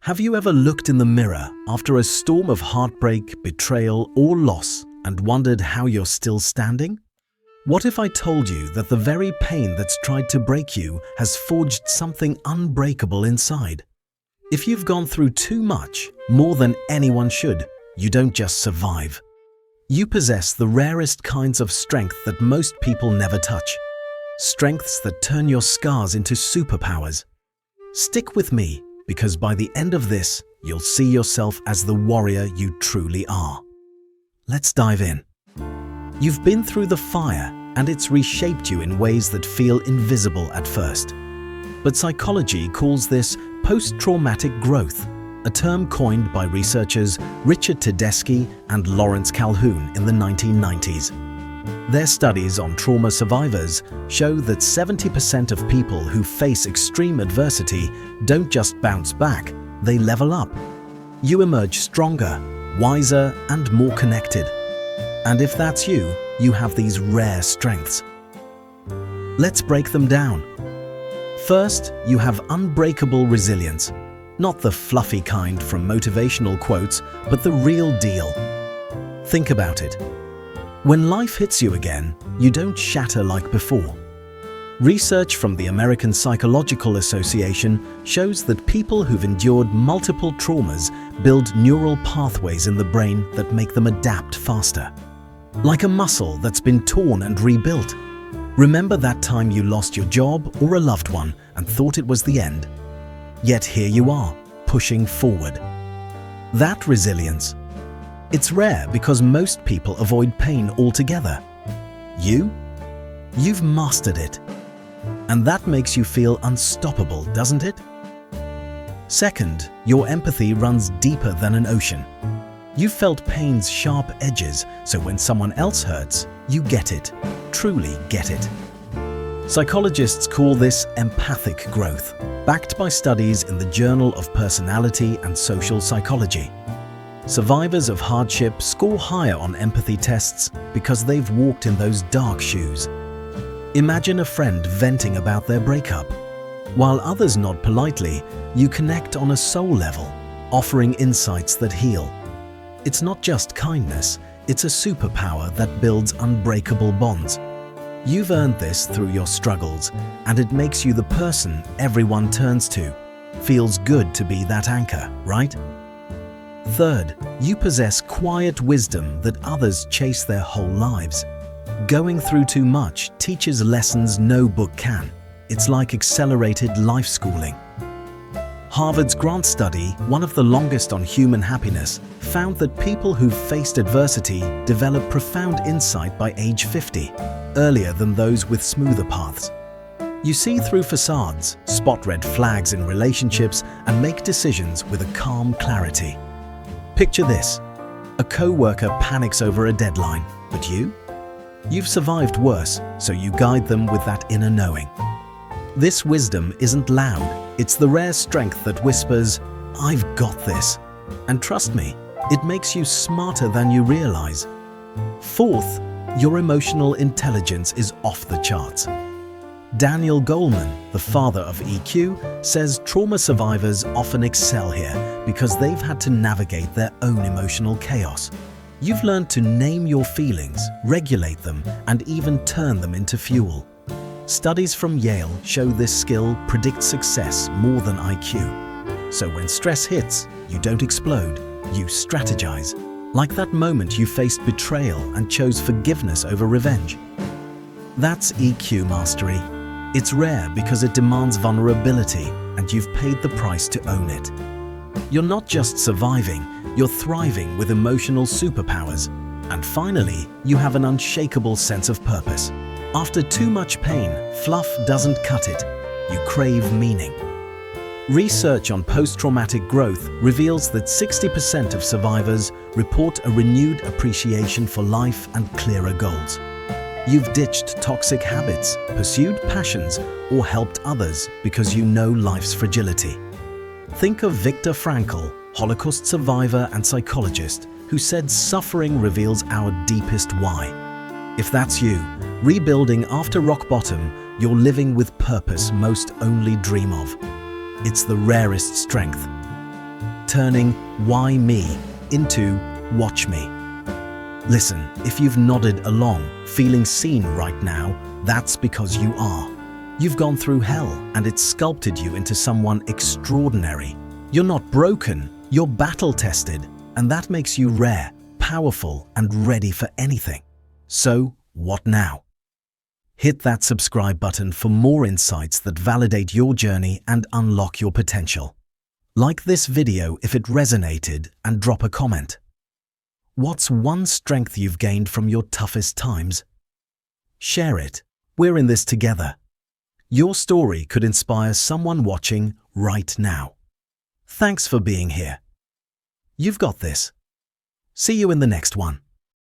Have you ever looked in the mirror after a storm of heartbreak, betrayal, or loss and wondered how you're still standing? What if I told you that the very pain that's tried to break you has forged something unbreakable inside? If you've gone through too much, more than anyone should, you don't just survive. You possess the rarest kinds of strength that most people never touch. Strengths that turn your scars into superpowers. Stick with me, because by the end of this, you'll see yourself as the warrior you truly are. Let's dive in. You've been through the fire, and it's reshaped you in ways that feel invisible at first. But psychology calls this post-traumatic growth, a term coined by researchers Richard Tedeschi and Lawrence Calhoun in the 1990s. Their studies on trauma survivors show that 70% of people who face extreme adversity don't just bounce back, they level up. You emerge stronger, wiser, and more connected. And if that's you, you have these rare strengths. Let's break them down. First, you have unbreakable resilience. Not the fluffy kind from motivational quotes, but the real deal. Think about it. When life hits you again, you don't shatter like before. Research from the American Psychological Association shows that people who've endured multiple traumas build neural pathways in the brain that make them adapt faster. Like a muscle that's been torn and rebuilt. Remember that time you lost your job or a loved one and thought it was the end? Yet here you are, pushing forward. That resilience. It's rare because most people avoid pain altogether. You've mastered it. And that makes you feel unstoppable, doesn't it? Second, your empathy runs deeper than an ocean. You've felt pain's sharp edges, so when someone else hurts, you get it, truly get it. Psychologists call this empathic growth, backed by studies in the Journal of Personality and Social Psychology. Survivors of hardship score higher on empathy tests because they've walked in those dark shoes. Imagine a friend venting about their breakup. While others nod politely, you connect on a soul level, offering insights that heal. It's not just kindness, it's a superpower that builds unbreakable bonds. You've earned this through your struggles, and it makes you the person everyone turns to. Feels good to be that anchor, right? Third, you possess quiet wisdom that others chase their whole lives. Going through too much teaches lessons no book can. It's like accelerated life schooling. Harvard's Grant study, one of the longest on human happiness, found that people who've faced adversity develop profound insight by age 50, earlier than those with smoother paths. You see through facades, spot red flags in relationships, and make decisions with a calm clarity. Picture this. A co-worker panics over a deadline, but you've survived worse, so you guide them with that inner knowing. This wisdom isn't loud, it's the rare strength that whispers, "I've got this." And trust me, it makes you smarter than you realize. Fourth, your emotional intelligence is off the charts. Daniel Goleman, the father of EQ, says trauma survivors often excel here because they've had to navigate their own emotional chaos. You've learned to name your feelings, regulate them, and even turn them into fuel. Studies from Yale show this skill predicts success more than IQ. So when stress hits, you don't explode, you strategize. Like that moment you faced betrayal and chose forgiveness over revenge. That's EQ mastery. It's rare because it demands vulnerability, and you've paid the price to own it. You're not just surviving, you're thriving with emotional superpowers. And finally, you have an unshakable sense of purpose. After too much pain, fluff doesn't cut it. You crave meaning. Research on post-traumatic growth reveals that 60% of survivors report a renewed appreciation for life and clearer goals. You've ditched toxic habits, pursued passions, or helped others because you know life's fragility. Think of Viktor Frankl, Holocaust survivor and psychologist, who said suffering reveals our deepest why. If that's you, rebuilding after rock bottom, you're living with purpose most only dream of. It's the rarest strength. turning "why me" into "watch me." Listen, if you've nodded along, feeling seen right now, that's because you are. You've gone through hell and it's sculpted you into someone extraordinary. You're not broken, you're battle-tested, and that makes you rare, powerful, and ready for anything. So, what now? Hit that subscribe button for more insights that validate your journey and unlock your potential. Like this video if it resonated and drop a comment. What's one strength you've gained from your toughest times? Share it. We're in this together. Your story could inspire someone watching right now. Thanks for being here. You've got this. See you in the next one.